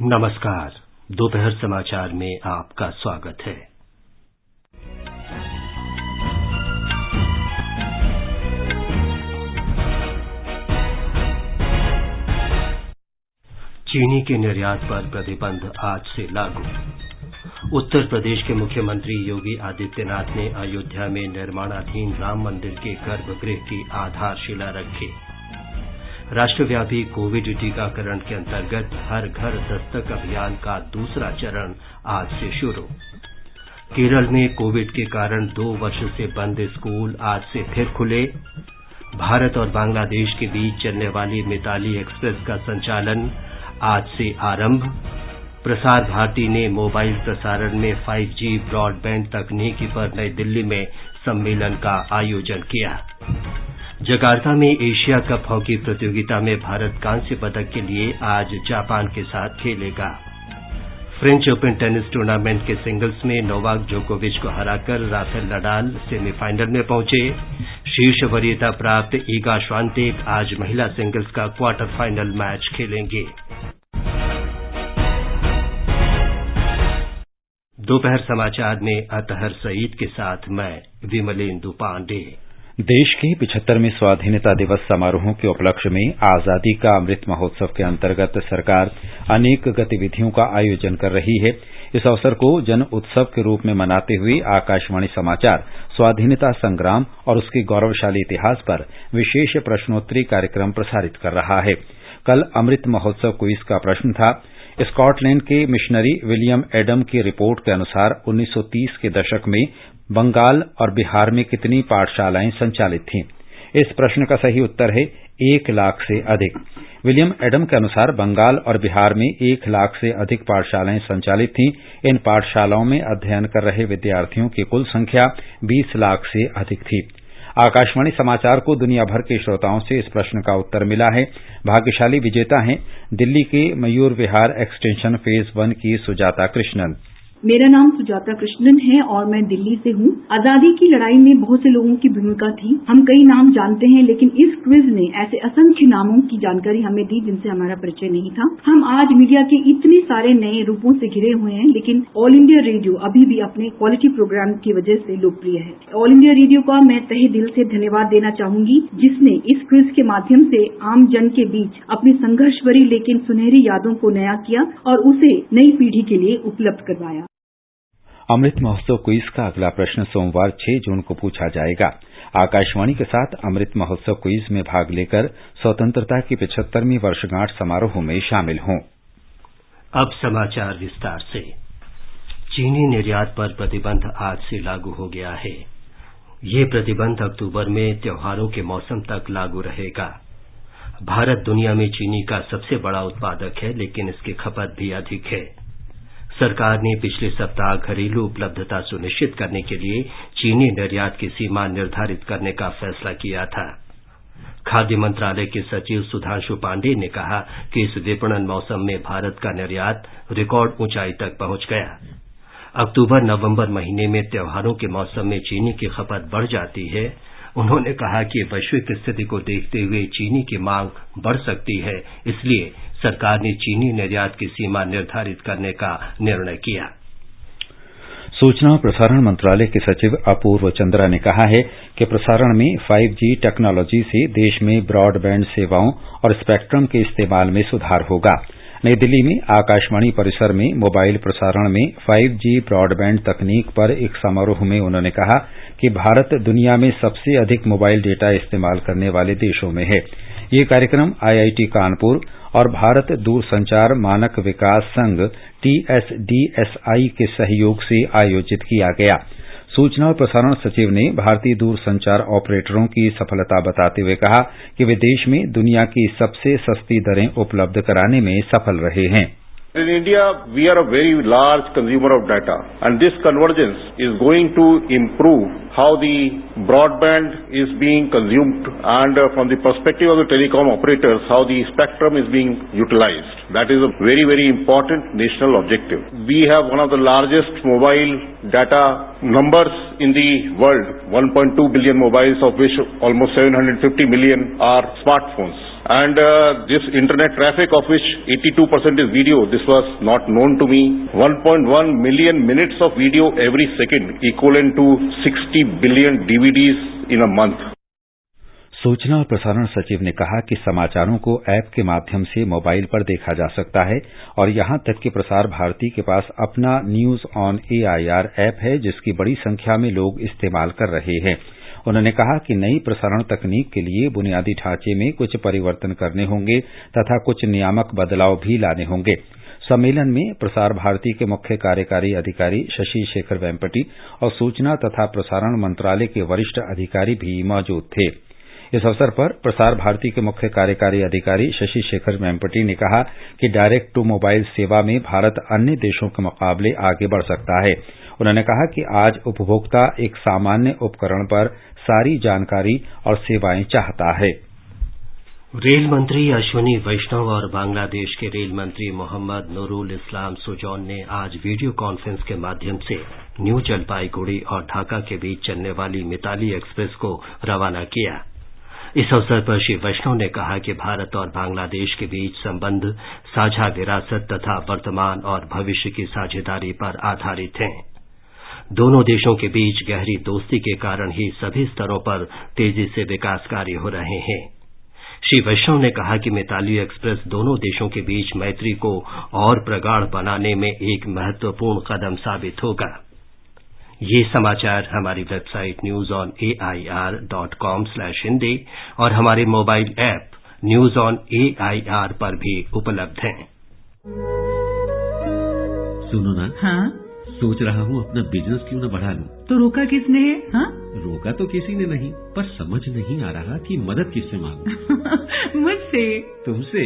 नमस्कार। दोपहर समाचार में आपका स्वागत है। चीनी के निर्यात पर प्रतिबंध आज से लागू। उत्तर प्रदेश के मुख्यमंत्री योगी आदित्यनाथ ने अयोध्या में निर्माणाधीन राम मंदिर के गर्भगृह की आधारशिला रखी। राष्ट्रव्यापी कोविड टीकाकरण के अंतर्गत हर घर दस्तक अभियान का दूसरा चरण आज से शुरू। केरल में कोविड के कारण 2 वर्ष से बंद स्कूल आज से फिर खुले। भारत और बांग्लादेश के बीच चलने वाली मिताली एक्सप्रेस का संचालन आज से आरंभ। प्रसार भारती ने मोबाइल प्रसारण में 5G ब्रॉडबैंड तकनीकी पर नई दिल्ली में सम्मेलन का आयोजन किया। जकार्ता में एशिया कप हॉकी प्रतियोगिता में भारत कांस्य पदक के लिए आज जापान के साथ खेलेगा। फ्रेंच ओपन टेनिस टूर्नामेंट के सिंगल्स में नोवाक जोकोविच को हराकर राफेल नडाल सेमीफाइनल में पहुंचे। शीर्ष वरीयता प्राप्त ईगा श्वांतेक आज महिला सिंगल्स का क्वार्टर फाइनल मैच खेलेंगे। दोपहर समाचार में अतहर सईद के साथ मैं विमलेंदु पांडे। देश के 75वें स्वाधीनता दिवस समारोहों के उपलक्ष्य में आजादी का अमृत महोत्सव के अंतर्गत सरकार अनेक गतिविधियों का आयोजन कर रही है। इस अवसर को जन उत्सव के रूप में मनाते हुए आकाशवाणी समाचार स्वाधीनता संग्राम और उसके गौरवशाली इतिहास पर विशेष प्रश्नोत्तरी कार्यक्रम प्रसारित कर रहा है। कल अमृत महोत्सव क्विज का प्रश्न था। स्कॉटलैंड के मिशनरी विलियम एडम की रिपोर्ट के अनुसार 1930 के दशक में बंगाल और बिहार में कितनी पाठशालाएं संचालित थीं? इस प्रश्न का सही उत्तर है 1 लाख से अधिक। विलियम एडम के अनुसार बंगाल और बिहार में 1 लाख से अधिक पाठशालाएं संचालित थीं। इन पाठशालाओं में अध्ययन कर रहे विद्यार्थियों की कुल संख्या 20 लाख से अधिक थी। आकाशवाणी समाचार को दुनिया भर के श्रोताओं से इस प्रश्न का उत्तर मिला है। भाग्यशाली विजेता हैं दिल्ली के मयूर विहार एक्सटेंशन फेज 1 की सुजाता कृष्णन। मेरा नाम सुजाता कृष्णन है और मैं दिल्ली से हूँ। आजादी की लड़ाई में बहुत से लोगों की भूमिका थी। हम कई नाम जानते हैं, लेकिन इस क्विज ने ऐसे असंख्य नामों की जानकारी हमें दी जिनसे हमारा परिचय नहीं था। हम आज मीडिया के इतने सारे नए रूपों से घिरे हुए हैं, लेकिन ऑल इंडिया रेडियो अभी भी अपने क्वालिटी प्रोग्राम की वजह से लोकप्रिय है। ऑल इंडिया रेडियो का मैं तहे दिल से धन्यवाद देना चाहूंगी, जिसने इस क्विज के माध्यम से आम जन के बीच अपनी संघर्ष भरी लेकिन सुनहरी यादों को नया किया और उसे नई पीढ़ी के लिए उपलब्ध करवाया। अमृत महोत्सव क्विज का अगला प्रश्न सोमवार 6 जून को पूछा जाएगा। आकाशवाणी के साथ अमृत महोत्सव क्विज में भाग लेकर स्वतंत्रता की 75वीं वर्षगांठ समारोह में शामिल हों। अब समाचार विस्तार से। चीनी निर्यात पर प्रतिबंध आज से लागू हो गया है। ये प्रतिबंध अक्टूबर में त्योहारों के मौसम तक लागू रहेगा। भारत दुनिया में चीनी का सबसे बड़ा उत्पादक है, लेकिन इसकी खपत भी अधिक है। सरकार ने पिछले सप्ताह घरेलू उपलब्धता सुनिश्चित करने के लिए चीनी निर्यात की सीमा निर्धारित करने का फैसला किया था। खाद्य मंत्रालय के सचिव सुधांशु पांडे ने कहा कि इस विपणन मौसम में भारत का निर्यात रिकॉर्ड ऊंचाई तक पहुंच गया। अक्टूबर नवंबर महीने में त्योहारों के मौसम में चीनी की खपत बढ़ जाती है। उन्होंने कहा कि वैश्विक स्थिति को देखते हुए चीनी की मांग बढ़ सकती है, इसलिए सरकार ने चीनी निर्यात की सीमा निर्धारित करने का निर्णय किया। सूचना और प्रसारण मंत्रालय के सचिव अपूर्व चंद्रा ने कहा है कि प्रसारण में 5G टेक्नोलॉजी से देश में ब्रॉडबैंड सेवाओं और स्पेक्ट्रम के इस्तेमाल में सुधार होगा। नई दिल्ली में आकाशवाणी परिसर में मोबाइल प्रसारण में 5G ब्रॉडबैंड तकनीक पर एक समारोह में उन्होंने कहा कि भारत दुनिया में सबसे अधिक मोबाइल डेटा इस्तेमाल करने वाले देशों में है। ये कार्यक्रम IIT कानपुर और भारत दूरसंचार मानक विकास संघ TSDSI के सहयोग से आयोजित किया गया। सूचना और प्रसारण सचिव ने भारतीय दूरसंचार ऑपरेटरों की सफलता बताते हुए कहा कि वे देश में दुनिया की सबसे सस्ती दरें उपलब्ध कराने में सफल रहे हैं। In India, we are a very large consumer of data, and this convergence is going to improve how the broadband is being consumed, and from the perspective of the telecom operators, how the spectrum is being utilized. That is a very, very important national objective. We have one of the largest mobile data numbers in the world, 1.2 billion mobiles, of which almost 750 million are smartphones. and this internet traffic of which 82% is video, this was not known to me. 1.1 million minutes of video every second, equivalent to 60 billion DVDs in a month. सूचना और प्रसारण सचिव ने कहा कि समाचारों को app के माध्यम से मोबाइल पर देखा जा सकता है और यहां तक कि प्रसार भारती के पास अपना न्यूज ऑन AIR ऐप है जिसकी बड़ी संख्या में लोग इस्तेमाल कर रहे हैं। उन्होंने कहा कि नई प्रसारण तकनीक के लिए बुनियादी ढांचे में कुछ परिवर्तन करने होंगे तथा कुछ नियामक बदलाव भी लाने होंगे। सम्मेलन में प्रसार भारती के मुख्य कार्यकारी अधिकारी शशि शेखर वेम्पटि और सूचना तथा प्रसारण मंत्रालय के वरिष्ठ अधिकारी भी मौजूद थे। इस अवसर पर प्रसार भारती के मुख्य कार्यकारी अधिकारी शशि शेखर वेम्पटि ने कहा कि डायरेक्ट टू मोबाइल सेवा में भारत अन्य देशों के मुकाबले आगे बढ़ सकता है। उन्होंने कहा कि आज उपभोक्ता एक सामान्य उपकरण पर सारी जानकारी और सेवाएं चाहता है। रेल मंत्री अश्विनी वैष्णव और बांग्लादेश के रेल मंत्री मोहम्मद नूरुल इस्लाम सुजौन ने आज वीडियो कॉन्फ्रेंस के माध्यम से न्यू जलपाईगुड़ी और ढाका के बीच चलने वाली मिताली एक्सप्रेस को रवाना किया। इस अवसर पर श्री वैष्णव ने कहा कि भारत और बांग्लादेश के बीच संबंध साझा विरासत तथा वर्तमान और भविष्य की साझेदारी पर आधारित हैं। दोनों देशों के बीच गहरी दोस्ती के कारण ही सभी स्तरों पर तेजी से विकास कार्य हो रहे हैं। श्री वैष्णव ने कहा कि मिताली एक्सप्रेस दोनों देशों के बीच मैत्री को और प्रगाढ़ बनाने में एक महत्वपूर्ण कदम साबित होगा। ये समाचार हमारी वेबसाइट newsonair.com/hindi और हमारे mobile app news on AIR पर भी उपलब्ध हैं। सुनो ना, हाँ? सोच रहा हूँ अपना बिजनेस क्यों न बढ़ा लूं। तो रोका किसने है? हाँ? रोका तो किसी ने नहीं, पर समझ नहीं आ रहा कि मदद किससे मांगूं। मुझसे। तुमसे?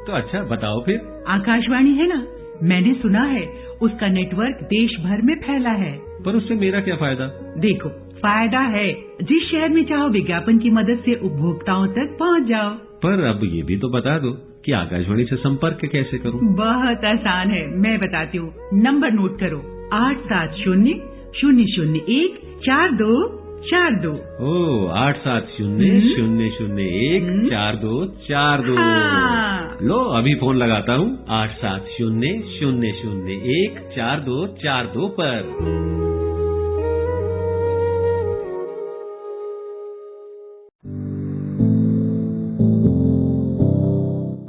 तो अच्छा बताओ फिर। आकाशवाणी है ना, मैंने सुना है उसका नेटवर्क देश भर में फैला है। पर उससे मेरा क्या फायदा? देखो, फायदा है, जिस शहर में चाहो विज्ञापन की मदद से उपभोक्ताओं तक पहुंच जाओ। पर अब ये भी तो बता दो कि आकाशवाणी से संपर्क कैसे करूं? बहुत आसान है, मैं बताती हूँ। नंबर नोट करो, 870-001-4242। ओ 870-001-4242। लो अभी फोन लगाता हूँ 870-001-4242 पर।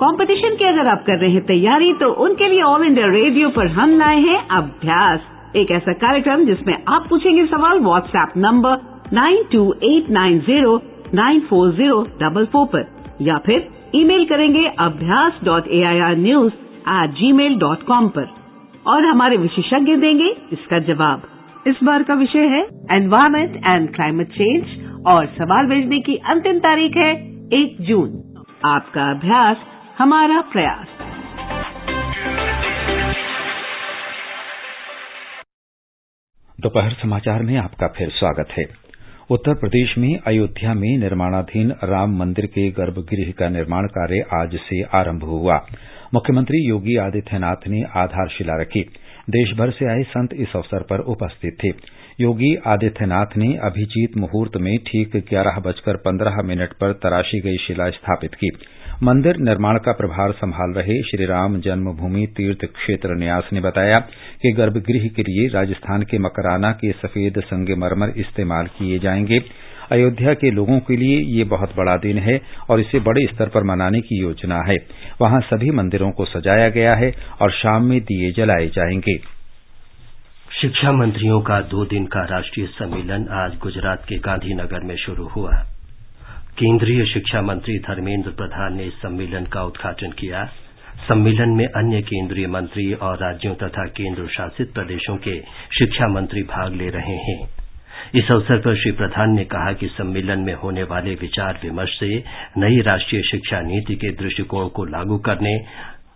कंपटीशन की अगर आप कर रहे हैं तैयारी तो उनके लिए ऑल इंडिया रेडियो पर हम लाए हैं अभ्यास, एक ऐसा कार्यक्रम जिसमें आप पूछेंगे सवाल व्हाट्सएप नंबर 9289094044 पर या फिर ईमेल करेंगे abhyas.airnews@gmail.com पर और हमारे विशेषज्ञ देंगे इसका जवाब। इस बार का विषय है एनवायरमेंट एंड क्लाइमेट चेंज और सवाल भेजने की अंतिम तारीख है 1 जून। आपका अभ्यास हमारा प्रयास। दोपहर समाचार में आपका फिर स्वागत है। उत्तर प्रदेश में अयोध्या में निर्माणाधीन राम मंदिर के गर्भगृह का निर्माण कार्य आज से आरंभ हुआ। मुख्यमंत्री योगी आदित्यनाथ ने आधारशिला रखी। देश भर से आए संत इस अवसर पर उपस्थित थे। योगी आदित्यनाथ ने अभिजीत मुहूर्त में ठीक 11:15 पर तराशी गई शिला स्थापित की। मंदिर निर्माण का प्रभार संभाल रहे श्रीराम जन्मभूमि तीर्थ क्षेत्र न्यास ने बताया कि गर्भगृह के लिए राजस्थान के मकराना के सफेद संगमरमर इस्तेमाल किए जाएंगे। अयोध्या के लोगों के लिए ये बहुत बड़ा दिन है और इसे बड़े स्तर पर मनाने की योजना है। वहां सभी मंदिरों को सजाया गया है और शाम में दिए जलाए जाएंगे। शिक्षा मंत्रियों का 2 दिन का राष्ट्रीय सम्मेलन आज गुजरात के गांधीनगर में शुरू हुआ। केंद्रीय शिक्षा मंत्री धर्मेंद्र प्रधान ने इस सम्मेलन का उद्घाटन किया। सम्मेलन में अन्य केंद्रीय मंत्री और राज्यों तथा केंद्र शासित प्रदेशों के शिक्षा मंत्री भाग ले रहे हैं। इस अवसर पर श्री प्रधान ने कहा कि सम्मेलन में होने वाले विचार विमर्श से नई राष्ट्रीय शिक्षा नीति के दृष्टिकोण को लागू करने,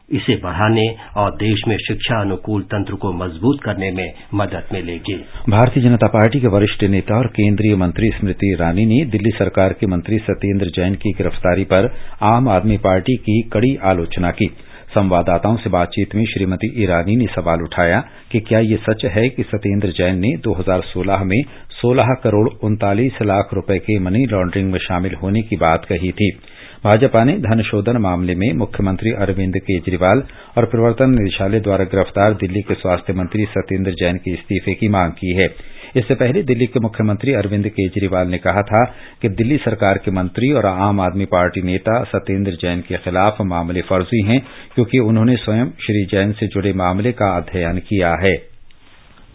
इसे बढ़ाने और देश में शिक्षा अनुकूल तंत्र को मजबूत करने में मदद मिलेगी। भारतीय जनता पार्टी के वरिष्ठ नेता और केंद्रीय मंत्री स्मृति ईरानी ने दिल्ली सरकार के मंत्री सत्येंद्र जैन की गिरफ्तारी पर आम आदमी पार्टी की कड़ी आलोचना की। संवाददाताओं से बातचीत में श्रीमती ईरानी ने सवाल उठाया कि क्या ये सच है कि सत्येंद्र जैन ने 2016 में 16 करोड़ 39 लाख रुपए के मनी लॉन्ड्रिंग में शामिल होने की बात कही थी। भाजपा ने धन शोधन मामले में मुख्यमंत्री अरविंद केजरीवाल और प्रवर्तन निदेशालय द्वारा गिरफ्तार दिल्ली के स्वास्थ्य मंत्री सत्येंद्र जैन के इस्तीफे की मांग की है। इससे पहले दिल्ली के मुख्यमंत्री अरविंद केजरीवाल ने कहा था कि दिल्ली सरकार के मंत्री और आम आदमी पार्टी नेता सत्येंद्र जैन के खिलाफ मामले फर्जी हैं, क्योंकि उन्होंने स्वयं श्री जैन से जुड़े मामले का अध्ययन किया है।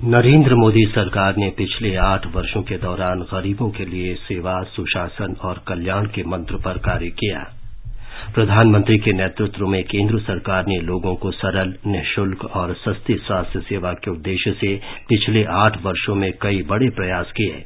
नरेंद्र मोदी सरकार ने पिछले 8 वर्षों के दौरान गरीबों के लिए सेवा, सुशासन और कल्याण के मंत्र पर कार्य किया। प्रधानमंत्री के नेतृत्व में केंद्र सरकार ने लोगों को सरल, निःशुल्क और सस्ती स्वास्थ्य सेवा के उद्देश्य से पिछले 8 वर्षों में कई बड़े प्रयास किए।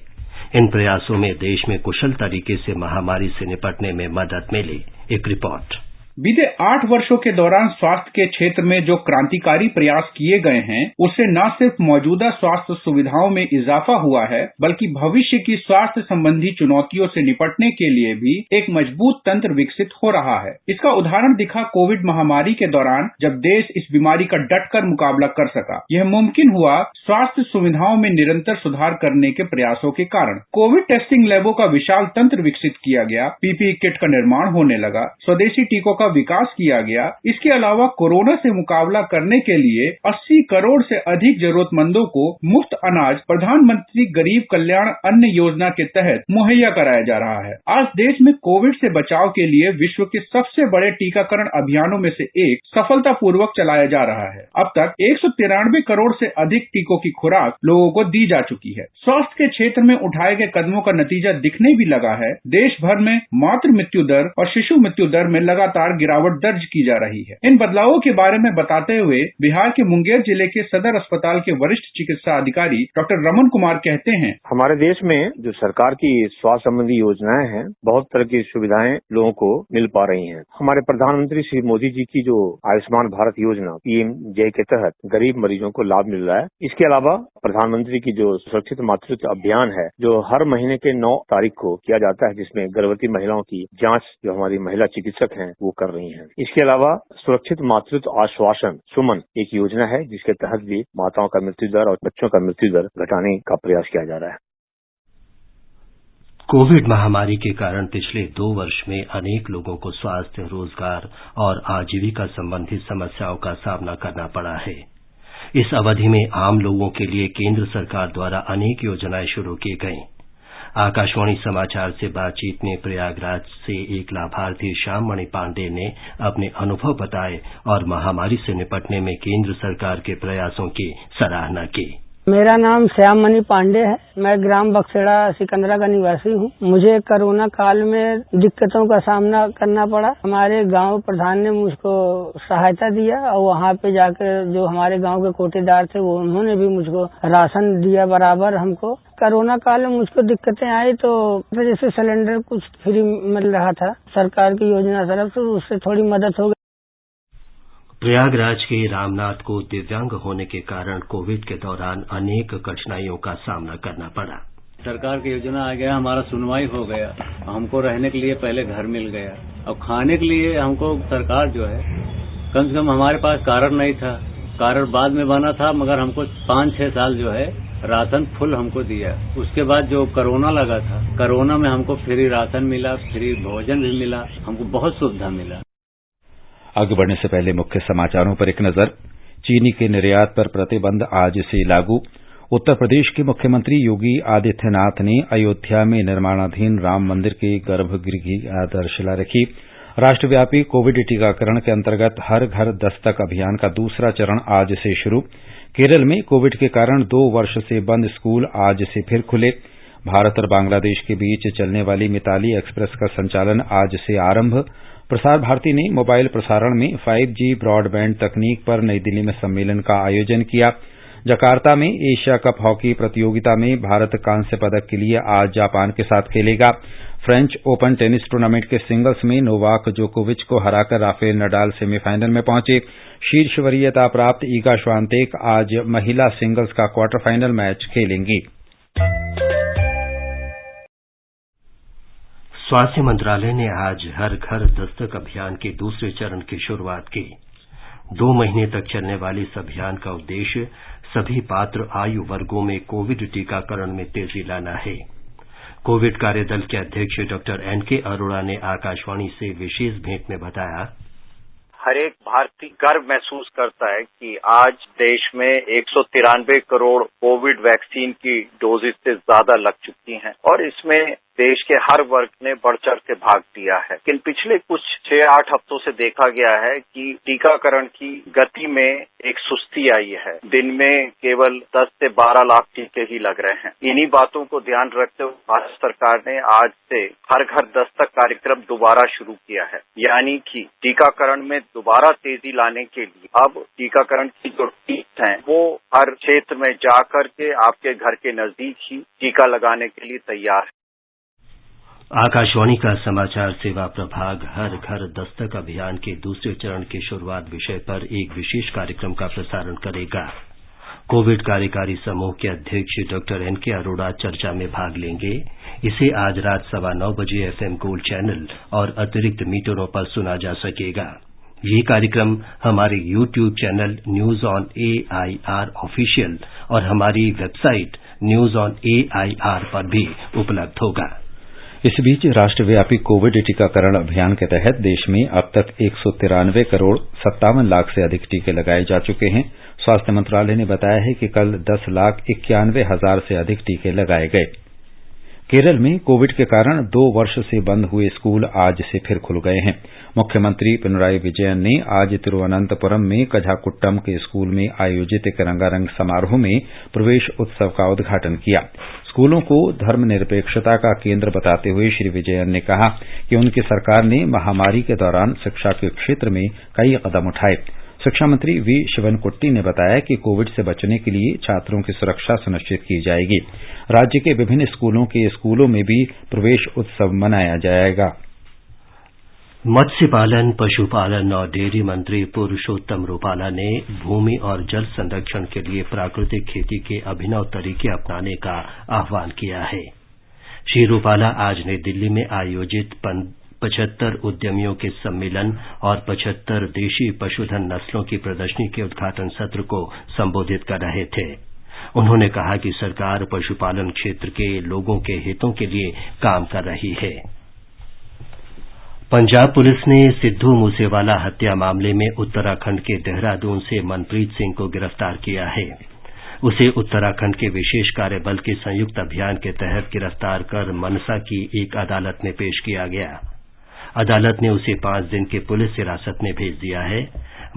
इन प्रयासों में देश में कुशल तरीके से महामारी से निपटने में मदद मिली। एक रिपोर्ट। बीते 8 वर्षों के दौरान स्वास्थ्य के क्षेत्र में जो क्रांतिकारी प्रयास किए गए हैं, उससे न सिर्फ मौजूदा स्वास्थ्य सुविधाओं में इजाफा हुआ है, बल्कि भविष्य की स्वास्थ्य संबंधी चुनौतियों से निपटने के लिए भी एक मजबूत तंत्र विकसित हो रहा है। इसका उदाहरण दिखा कोविड महामारी के दौरान, जब देश इस बीमारी का डटकर मुकाबला कर सका। यह मुमकिन हुआ स्वास्थ्य सुविधाओं में निरंतर सुधार करने के प्रयासों के कारण। कोविड टेस्टिंग लैबों का विशाल तंत्र विकसित किया गया, पीपीई किट का निर्माण होने लगा, स्वदेशी टीकों का विकास किया गया। इसके अलावा कोरोना से मुकाबला करने के लिए 80 करोड़ से अधिक जरूरतमंदों को मुफ्त अनाज प्रधानमंत्री गरीब कल्याण अन्न योजना के तहत मुहैया कराया जा रहा है। आज देश में कोविड से बचाव के लिए विश्व के सबसे बड़े टीकाकरण अभियानों में से एक सफलतापूर्वक चलाया जा रहा है। अब तक 193 करोड़ से अधिक टीकों की खुराक लोगों को दी जा चुकी है। स्वास्थ्य के क्षेत्र में उठाए गए कदमों का नतीजा दिखने भी लगा है। देश भर में मातृ मृत्यु दर और शिशु मृत्यु दर में लगातार गिरावट दर्ज की जा रही है। इन बदलावों के बारे में बताते हुए बिहार के मुंगेर जिले के सदर अस्पताल के वरिष्ठ चिकित्सा अधिकारी डॉक्टर रमन कुमार कहते हैं, हमारे देश में जो सरकार की स्वास्थ्य संबंधी योजनाएं हैं, बहुत तरह की सुविधाएं लोगों को मिल पा रही हैं। हमारे प्रधानमंत्री श्री मोदी जी की जो आयुष्मान भारत योजना PMJ के तहत गरीब मरीजों को लाभ मिल रहा है। इसके अलावा प्रधानमंत्री की जो सुरक्षित मातृत्व अभियान है, जो हर महीने के 9 तारीख को किया जाता है, जिसमें गर्भवती महिलाओं की जांच जो हमारी महिला चिकित्सक हैं वो कर रही हैं। इसके अलावा सुरक्षित मातृत्व आश्वासन सुमन एक योजना है, जिसके तहत भी माताओं का मृत्यु दर और बच्चों का मृत्यु दर घटाने का प्रयास किया जा रहा है। कोविड महामारी के कारण पिछले 2 वर्ष में अनेक लोगों को स्वास्थ्य, रोजगार और आजीविका संबंधी समस्याओं का सामना करना पड़ा है। इस अवधि में आम लोगों के लिए केंद्र सरकार द्वारा अनेक योजनाएं शुरू की गईं। आकाशवाणी समाचार से बातचीत में प्रयागराज से एक लाभार्थी श्याममणि पांडे ने अपने अनुभव बताए और महामारी से निपटने में केंद्र सरकार के प्रयासों की सराहना की। मेरा नाम श्याममणि पांडे है। मैं ग्राम बक्सेड़ा सिकंदरा का निवासी हूँ। मुझे कोरोना काल में दिक्कतों का सामना करना पड़ा। हमारे गांव प्रधान ने मुझको सहायता दिया और वहाँ पे जाकर जो हमारे गांव के कोटेदार थे वो उन्होंने भी मुझको राशन दिया बराबर हमको। कोरोना काल में मुझको दिक्कतें आई तो जैसे सिलेंडर कुछ फ्री मिल रहा था सरकार की योजना तरफ से, उससे थोड़ी मदद हो गई। प्रयागराज के रामनाथ को दिव्यांग होने के कारण कोविड के दौरान अनेक कठिनाइयों का सामना करना पड़ा। सरकार की योजना आ गया, हमारा सुनवाई हो गया, हमको रहने के लिए पहले घर मिल गया और खाने के लिए हमको सरकार जो है कम से कम हमारे पास कारण नहीं था, कारण बाद में बना था, मगर हमको 5-6 साल जो है राशन फुल हमको दिया। उसके बाद जो कोरोना लगा था, कोरोना में हमको फ्री राशन मिला, फ्री भोजन भी मिला, हमको बहुत सुविधा मिला। आगे बढ़ने से पहले मुख्य समाचारों पर एक नजर। चीनी के निर्यात पर प्रतिबंध आज से लागू। उत्तर प्रदेश के मुख्यमंत्री योगी आदित्यनाथ ने अयोध्या में निर्माणाधीन राम मंदिर के गर्भगृह की आधारशिला रखी। राष्ट्रव्यापी कोविड टीकाकरण के अंतर्गत हर घर दस्तक अभियान का दूसरा चरण आज से शुरू। केरल में कोविड के कारण 2 वर्ष से बंद स्कूल आज से फिर खुले। भारत और बांग्लादेश के बीच चलने वाली मिताली एक्सप्रेस का संचालन आज से आरंभ। प्रसार भारती ने मोबाइल प्रसारण में 5G ब्रॉडबैंड तकनीक पर नई दिल्ली में सम्मेलन का आयोजन किया। जकार्ता में एशिया कप हॉकी प्रतियोगिता में भारत कांस्य पदक के लिए आज जापान के साथ खेलेगा। फ्रेंच ओपन टेनिस टूर्नामेंट के सिंगल्स में नोवाक जोकोविच को हराकर राफेल नडाल सेमीफाइनल में पहुंचे। शीर्ष वरीयता प्राप्त ईगा श्वांतेक आज महिला सिंगल्स का क्वार्टर फाइनल मैच खेलेंगी। स्वास्थ्य मंत्रालय ने आज हर घर दस्तक अभियान के दूसरे चरण की शुरुआत की। 2 महीने तक चलने वाले इस अभियान का उद्देश्य सभी पात्र आयु वर्गों में कोविड टीकाकरण में तेजी लाना है। कोविड कार्यदल के अध्यक्ष डॉक्टर एनके अरोड़ा ने आकाशवाणी से विशेष भेंट में बताया, हर एक भारतीय गर्व महसूस करता है कि आज देश में 193 करोड़ कोविड वैक्सीन की डोजेज से ज्यादा लग चुकी हैं और इसमें देश के हर वर्ग ने बढ़ चढ़ के भाग लिया है। लेकिन पिछले कुछ 6-8 हफ्तों से देखा गया है कि टीकाकरण की गति में एक सुस्ती आई है। दिन में केवल 10 से 12 लाख टीके ही लग रहे हैं। इन्हीं बातों को ध्यान रखते हुए भारत सरकार ने आज से हर घर दस्तक कार्यक्रम दोबारा शुरू किया है, यानी कि टीकाकरण में दोबारा तेजी लाने के लिए अब टीकाकरण की जो टीम है वो हर क्षेत्र में जा करके आपके घर के नजदीक ही टीका लगाने के लिए तैयार है। आकाशवाणी का समाचार सेवा प्रभाग हर घर दस्तक अभियान के दूसरे चरण की शुरुआत विषय पर एक विशेष कार्यक्रम का प्रसारण करेगा। कोविड कार्यकारी समूह के अध्यक्ष डॉक्टर एनके अरोड़ा चर्चा में भाग लेंगे। इसे आज रात 9:15 बजे एफएम गोल्ड चैनल और अतिरिक्त मीटरों पर सुना जा सकेगा। ये कार्यक्रम हमारे YouTube channel news on AIR official और हमारी वेबसाइट न्यूज ऑन AIR पर भी उपलब्ध होगा। इस बीच राष्ट्रव्यापी कोविड टीकाकरण अभियान के तहत देश में अब तक 193 करोड़ 57 लाख से अधिक टीके लगाए जा चुके हैं। स्वास्थ्य मंत्रालय ने बताया है कि कल 10,91,000 से अधिक टीके लगाए गए। केरल में कोविड के कारण 2 वर्ष से बंद हुए स्कूल आज से फिर खुल गए हैं। मुख्यमंत्री पिनराई विजयन ने आज तिरुवनंतपुरम में कझाकुट्टम के स्कूल में आयोजित एक रंगारंग समारोह में प्रवेश उत्सव का उद्घाटन किया। स्कूलों को धर्मनिरपेक्षता का केंद्र बताते हुए श्री विजयन ने कहा कि उनकी सरकार ने महामारी के दौरान शिक्षा के क्षेत्र में कई कदम उठाए। शिक्षा मंत्री वी शिवनकुट्टी ने बताया कि कोविड से बचने के लिए छात्रों की सुरक्षा सुनिश्चित की जाएगी। राज्य के विभिन्न स्कूलों के स्कूलों में भी प्रवेश उत्सव मनाया जाएगा। मत्स्य पालन, पशुपालन और डेयरी मंत्री पुरुषोत्तम रूपाला ने भूमि और जल संरक्षण के लिए प्राकृतिक खेती के अभिनव तरीके अपनाने का आह्वान किया है। श्री रूपाला आज नई दिल्ली में आयोजित 75 उद्यमियों के सम्मेलन और 75 देशी पशुधन नस्लों की प्रदर्शनी के उद्घाटन सत्र को संबोधित कर रहे थे। उन्होंने कहा कि सरकार पशुपालन क्षेत्र के लोगों के हितों के लिए काम कर रही है। पंजाब पुलिस ने सिद्धू मूसेवाला हत्या मामले में उत्तराखंड के देहरादून से मनप्रीत सिंह को गिरफ्तार किया है। उसे उत्तराखंड के विशेष कार्यबल के संयुक्त अभियान के तहत गिरफ्तार कर मनसा की एक अदालत में पेश किया गया। अदालत ने उसे 5 दिन के पुलिस हिरासत में भेज दिया है।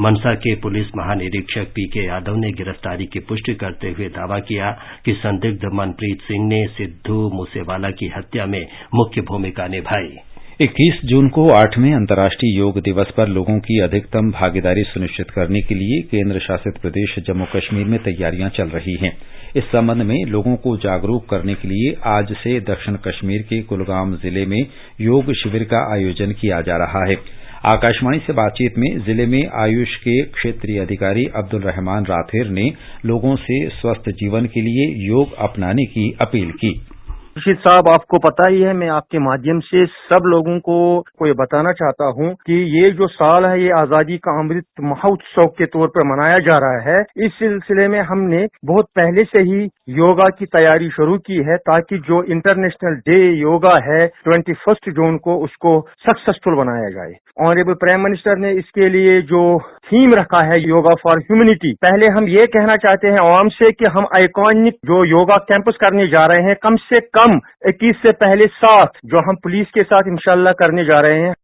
मनसा के पुलिस महानिरीक्षक पीके यादव ने गिरफ्तारी की पुष्टि करते हुए दावा किया कि संदिग्ध मनप्रीत सिंह ने सिद्धू मूसेवाला की हत्या में मुख्य भूमिका निभाई। 21 जून को 8वें अंतर्राष्ट्रीय योग दिवस पर लोगों की अधिकतम भागीदारी सुनिश्चित करने के लिए केंद्र शासित प्रदेश जम्मू कश्मीर में तैयारियां चल रही हैं। इस संबंध में लोगों को जागरूक करने के लिए आज से दक्षिण कश्मीर के कुलगाम जिले में योग शिविर का आयोजन किया जा रहा है। आकाशवाणी से बातचीत में जिले में आयुष के क्षेत्रीय अधिकारी अब्दुल रहमान राथेर ने लोगों से स्वस्थ जीवन के लिए योग अपनाने की अपील की। खुर्शीद साहब, आपको पता ही है, मैं आपके माध्यम से सब लोगों को ये बताना चाहता हूँ कि ये जो साल है ये आजादी का अमृत महोत्सव के तौर पर मनाया जा रहा है। इस सिलसिले में हमने बहुत पहले से ही योगा की तैयारी शुरू की है ताकि जो इंटरनेशनल डे योगा है 21 जून को उसको सक्सेसफुल बनाया जाए। ऑनरेबल प्राइम मिनिस्टर ने इसके लिए जो थीम रखा है योगा फॉर ह्यूमैनिटी, पहले हम ये कहना चाहते हैं आवाम से कि हम आइकॉनिक जो योगा कैंपस करने जा रहे हैं कम से कम 21 से पहले 7 जो हम पुलिस के साथ इंशाल्लाह करने जा रहे हैं।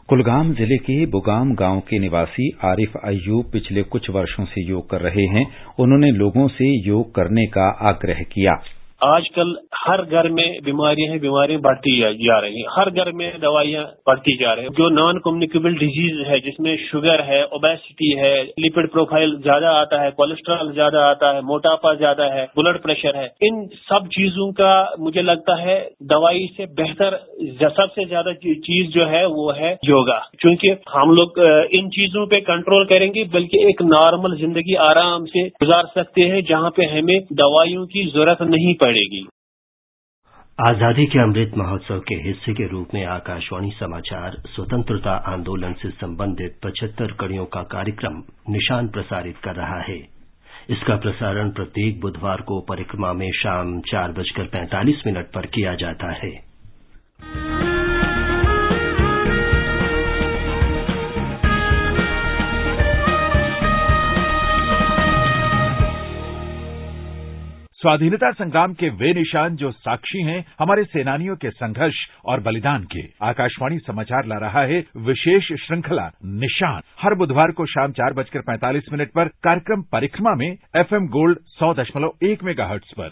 कुलगाम जिले के बुगाम गांव के निवासी आरिफ अय्यूब पिछले कुछ वर्षों से योग कर रहे हैं। उन्होंने लोगों से योग करने का आग्रह किया। आजकल हर घर में बीमारियां बढ़ती जा रही हैं। हर घर में दवाइयां बढ़ती जा रही हैं। जो नॉन कम्युनिकेबल डिजीज है जिसमें शुगर है, ओबेसिटी है, लिपिड प्रोफाइल ज्यादा आता है, कोलेस्ट्रॉल ज्यादा आता है, मोटापा ज्यादा है, ब्लड प्रेशर है, इन सब चीजों का मुझे लगता है दवाई से बेहतर सबसे ज्यादा चीज जो है वो है योगा। क्योंकि हम लोग इन चीजों पे कंट्रोल करेंगे बल्कि एक नॉर्मल जिंदगी आराम से गुजार सकते हैं जहाँ पे हमें दवाइयों की जरूरत नहीं पड़ेगी। आजादी के अमृत महोत्सव के हिस्से के रूप में आकाशवाणी समाचार स्वतंत्रता आंदोलन से संबंधित 75 कड़ियों का कार्यक्रम निशान प्रसारित कर रहा है। इसका प्रसारण प्रत्येक बुधवार को परिक्रमा में शाम 4:45 पर किया जाता है। स्वाधीनता संग्राम के वे निशान जो साक्षी हैं हमारे सेनानियों के संघर्ष और बलिदान के। आकाशवाणी समाचार ला रहा है विशेष श्रृंखला निशान। हर बुधवार को शाम 4:45 पर कार्यक्रम परिक्रमा में FM गोल्ड 100.1 मेगाहर्ट्ज पर।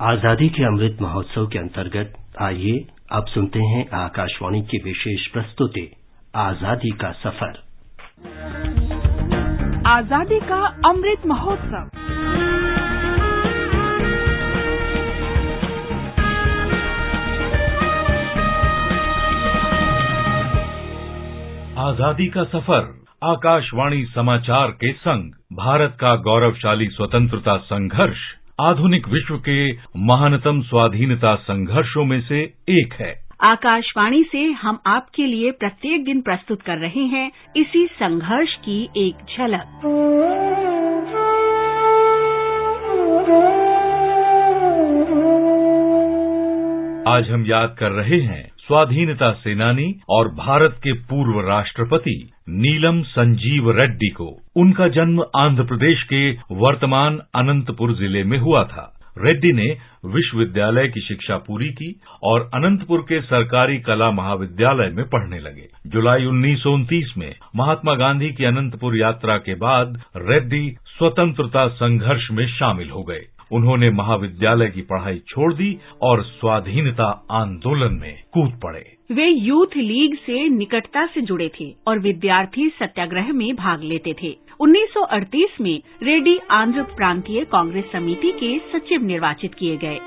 आजादी के अमृत महोत्सव के अंतर्गत आइए अब सुनते हैं आकाशवाणी की विशेष प्रस्तुति आजादी का सफर। आजादी का अमृत महोत्सव। आजादी का सफर आकाशवाणी समाचार के संग भारत का गौरवशाली स्वतंत्रता संघर्ष आधुनिक विश्व के महानतम स्वाधीनता संघर्षों में से एक है। आकाशवाणी से हम आपके लिए प्रत्येक दिन प्रस्तुत कर रहे हैं इसी संघर्ष की एक झलक। आज हम याद कर रहे हैं स्वाधीनता सेनानी और भारत के पूर्व राष्ट्रपति नीलम संजीव रेड्डी को। उनका जन्म आंध्र प्रदेश के वर्तमान अनंतपुर जिले में हुआ था। रेड्डी ने विश्वविद्यालय की शिक्षा पूरी की और अनंतपुर के सरकारी कला महाविद्यालय में पढ़ने लगे। जुलाई 1929 में महात्मा गांधी की अनंतपुर यात्रा के बाद रेड्डी स्वतंत्रता संघर्ष में शामिल हो गए। उन्होंने महाविद्यालय की पढ़ाई छोड़ दी और स्वाधीनता आंदोलन में कूद पड़े। वे यूथ लीग से निकटता से जुड़े थे और विद्यार्थी सत्याग्रह में भाग लेते थे। 1938 में रेड्डी आंध्र प्रांतीय कांग्रेस समिति के सचिव निर्वाचित किए गए।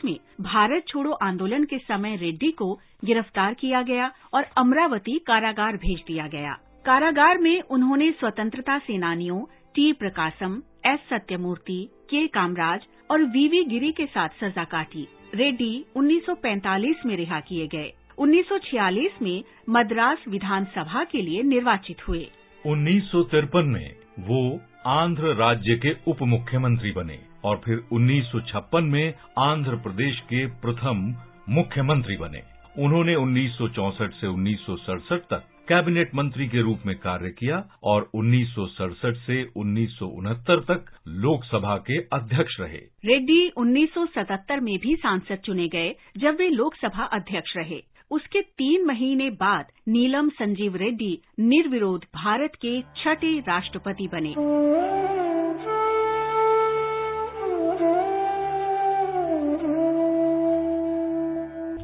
में भारत छोड़ो आंदोलन के समय रेड्डी को गिरफ्तार किया गया और अमरावती कारागार भेज दिया गया। कारागार में उन्होंने स्वतंत्रता सेनानियों टी प्रकाशम, एस सत्यमूर्ति, के कामराज और वीवी गिरी के साथ सजा काटी। रेड्डी 1945 में रिहा किए गए। 1946 में मद्रास विधानसभा के लिए निर्वाचित हुए। 1953 में वो आंध्र राज्य के उप मुख्यमंत्री बने और फिर 1956 में आंध्र प्रदेश के प्रथम मुख्यमंत्री बने। उन्होंने 1964 से 1967 तक कैबिनेट मंत्री के रूप में कार्य किया और 1967 से 1969 तक लोकसभा के अध्यक्ष रहे। रेड्डी 1977 में भी सांसद चुने गए जब वे लोकसभा अध्यक्ष रहे। उसके 3 महीने बाद नीलम संजीव रेड्डी निर्विरोध भारत के 6ठे राष्ट्रपति बने।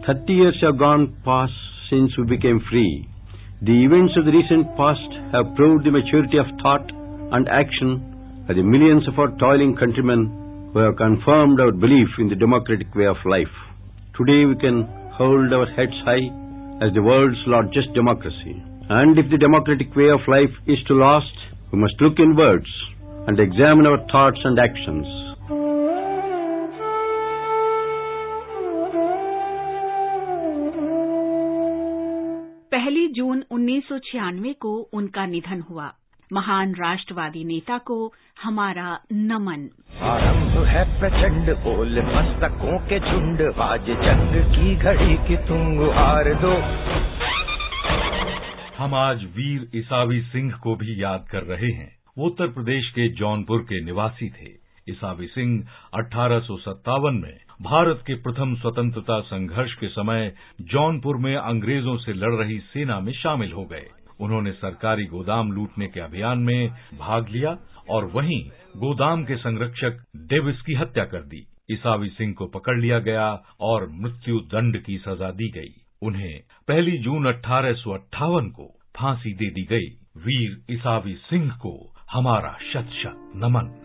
"30 years have gone past since we became free. The events of the recent past have proved the maturity of thought and action by the millions of our toiling countrymen who have confirmed our belief in the democratic way of life. Today we can hold our heads high as the world's largest democracy. And if the democratic way of life is to last, we must look inwards and examine our thoughts and actions. जून 1996 को उनका निधन हुआ। महान राष्ट्रवादी नेता को हमारा नमन। आरंभ है प्रचंड बोल मस्तकों के झुंड, आज जंग की घड़ी की तुम गुहार दो। हम आज वीर ईसावी सिंह को भी याद कर रहे हैं। वो उत्तर प्रदेश के जौनपुर के निवासी थे। ईसावी सिंह 1857 में भारत के प्रथम स्वतंत्रता संघर्ष के समय जौनपुर में अंग्रेजों से लड़ रही सेना में शामिल हो गए। उन्होंने सरकारी गोदाम लूटने के अभियान में भाग लिया और वहीं गोदाम के संरक्षक डेविस की हत्या कर दी। ईसावी सिंह को पकड़ लिया गया और मृत्यु दंड की सजा दी गई। उन्हें 1 जून 1858 को फांसी दे दी गई। वीर ईसावी सिंह को हमारा शत-शत नमन।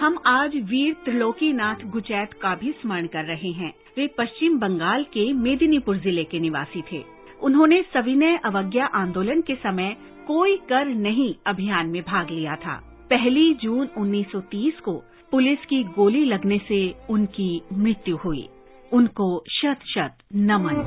हम आज आज वीर त्रिलोकीनाथ गुचैत का भी स्मरण कर रहे हैं। वे पश्चिम बंगाल के मेदिनीपुर जिले के निवासी थे। उन्होंने सविनय अवज्ञा आंदोलन के समय कोई कर नहीं अभियान में भाग लिया था। 1 जून 1930 को पुलिस की गोली लगने से उनकी मृत्यु हुई। उनको शत शत नमन।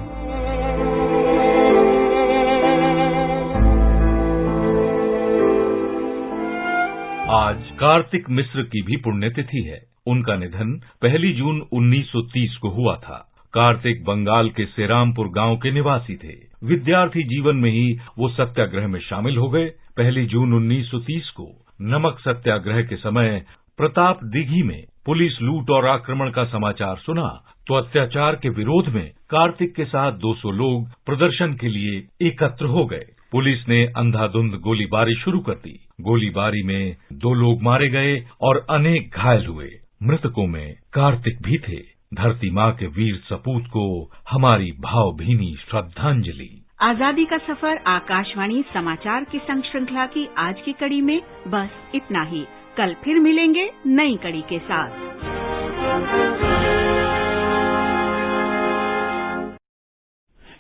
आज कार्तिक मिश्र की भी पुण्यतिथि है। उनका निधन 1 जून 1930 को हुआ था। कार्तिक बंगाल के सेरामपुर गांव के निवासी थे। विद्यार्थी जीवन में ही वो सत्याग्रह में शामिल हो गए। 1 जून 1930 को नमक सत्याग्रह के समय प्रताप दिघी में पुलिस लूट और आक्रमण का समाचार सुना तो अत्याचार के विरोध में कार्तिक के साथ 200 लोग प्रदर्शन के लिए एकत्र हो गए। पुलिस ने अंधाधुंध गोलीबारी शुरू कर दी। गोलीबारी में 2 लोग मारे गए और अनेक घायल हुए। मृतकों में कार्तिक भी थे। धरती माँ के वीर सपूत को हमारी भावभीनी श्रद्धांजलि। आजादी का सफर आकाशवाणी समाचार की संग श्रृंखला की आज की कड़ी में बस इतना ही। कल फिर मिलेंगे नई कड़ी के साथ।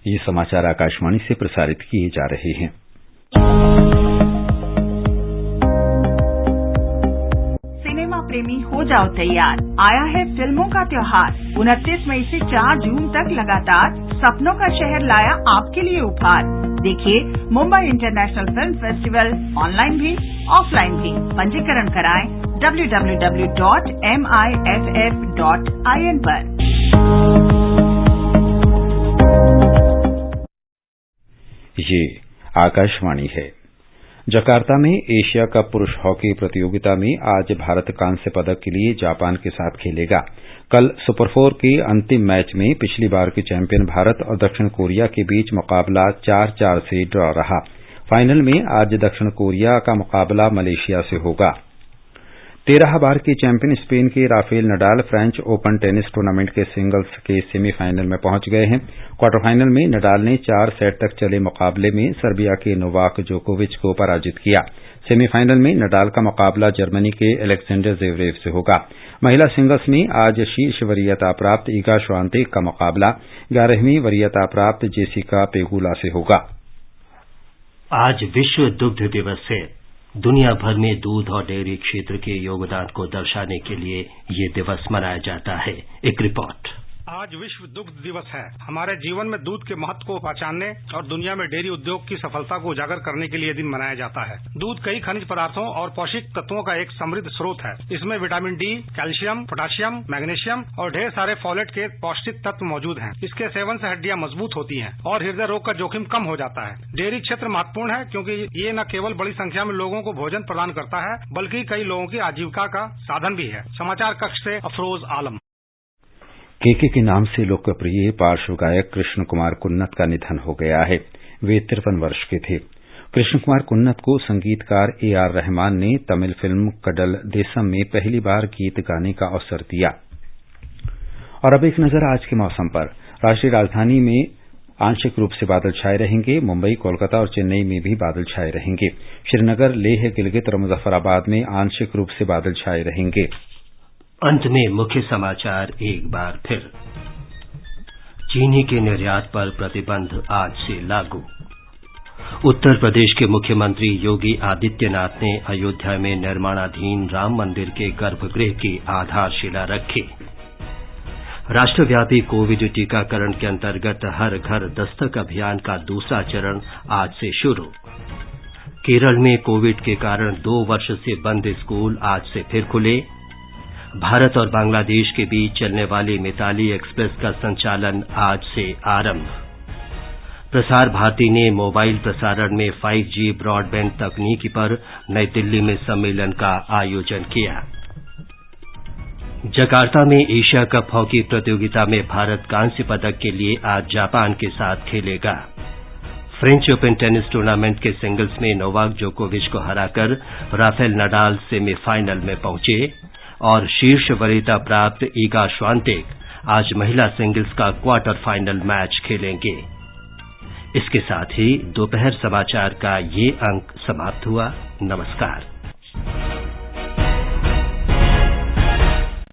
ये समाचार आकाशवाणी से प्रसारित किए जा रहे हैं। सिनेमा प्रेमी हो जाओ तैयार, आया है फिल्मों का त्योहार। 29 मई से 4 जून तक लगातार सपनों का शहर लाया आपके लिए उपहार। देखिए Mumbai international film festival online भी ऑफलाइन भी। पंजीकरण कराएं www.miff.in पर। ये आकाशवाणी है। जकार्ता में एशिया कप पुरुष हॉकी प्रतियोगिता में आज भारत कांस्य पदक के लिए जापान के साथ खेलेगा। कल सुपर 4 के अंतिम मैच में पिछली बार के चैंपियन भारत और दक्षिण कोरिया के बीच मुकाबला 4-4 से ड्रॉ रहा। फाइनल में आज दक्षिण कोरिया का मुकाबला मलेशिया से होगा। 13 बार के चैंपियन स्पेन के Rafael Nadal French open tennis tournament के सिंगल्स के सेमीफाइनल में पहुंच गए हैं। क्वार्टर फाइनल में नडाल ने 4 सेट तक चले मुकाबले में सर्बिया के नोवाक जोकोविच को पराजित किया। सेमीफाइनल में नडाल का मुकाबला जर्मनी के अलेक्जेंडर ज़वेरेव से होगा। महिला सिंगल्स में आज शीर्ष वरीयता प्राप्त ईगा श्वांतेक का मुकाबला 11वीं वरीयता प्राप्त जेसिका पेगुला से होगा। आज विश्व दुग्ध दिवस है। दुनिया भर में दूध और डेयरी क्षेत्र के योगदान को दर्शाने के लिए ये दिवस मनाया जाता है। एक रिपोर्ट। आज विश्व दुग्ध दिवस है। हमारे जीवन में दूध के महत्व को पहचानने और दुनिया में डेयरी उद्योग की सफलता को उजागर करने के लिए दिन मनाया जाता है। दूध कई खनिज पदार्थों और पौष्टिक तत्वों का एक समृद्ध स्रोत है। इसमें vitamin D, calcium, potassium, magnesium और ढेर सारे फोलेट के पौष्टिक तत्व मौजूद हैं। इसके सेवन से हड्डियां मजबूत होती हैं और हृदय रोग का जोखिम कम हो जाता है। डेयरी क्षेत्र महत्वपूर्ण है क्योंकि ये न केवल बड़ी संख्या में लोगों को भोजन प्रदान करता है बल्कि कई लोगों की आजीविका का साधन भी है। समाचार कक्ष से अफरोज आलम। केके के नाम से लोकप्रिय पार्श्व गायक कृष्ण कुमार कुन्नत का निधन हो गया है। वे 53 वर्ष के थे। कृष्ण कुमार कुन्नत को संगीतकार AR रहमान ने तमिल फिल्म कडल देसम में पहली बार गीत गाने का अवसर दिया। और अब एक नजर आज के मौसम पर। राष्ट्रीय राजधानी में आंशिक रूप से बादल छाए रहेंगे। मुंबई, कोलकाता और चेन्नई में भी बादल छाए रहेंगे। श्रीनगर, लेह, गिलगित और मुजफ्फराबाद में आंशिक रूप से बादल छाए रहेंगे। अंत में मुख्य समाचार एक बार फिर। चीनी के निर्यात पर प्रतिबंध आज से लागू। उत्तर प्रदेश के मुख्यमंत्री योगी आदित्यनाथ ने अयोध्या में निर्माणाधीन राम मंदिर के गर्भगृह की आधारशिला रखी। राष्ट्रव्यापी कोविड टीकाकरण के अंतर्गत हर घर दस्तक अभियान का दूसरा चरण आज से शुरू। केरल में कोविड के कारण 2 वर्ष से बंद स्कूल आज से फिर खुले। भारत और बांग्लादेश के बीच चलने वाली मिताली एक्सप्रेस का संचालन आज से आरंभ। प्रसार भारती ने मोबाइल प्रसारण में 5G ब्रॉडबैंड तकनीकी पर नई दिल्ली में सम्मेलन का आयोजन किया। जकार्ता में एशिया कप हॉकी प्रतियोगिता में भारत कांस्य पदक के लिए आज जापान के साथ खेलेगा। फ्रेंच ओपन टेनिस टूर्नामेंट के सिंगल्स में नोवाक जोकोविच को हराकर राफेल नडाल सेमीफाइनल में पहुंचे और शीर्ष वरीयता प्राप्त ईगा श्वांतेक आज महिला सिंगल्स का क्वार्टर फाइनल मैच खेलेंगे। इसके साथ ही दोपहर समाचार का ये अंक समाप्त हुआ। नमस्कार।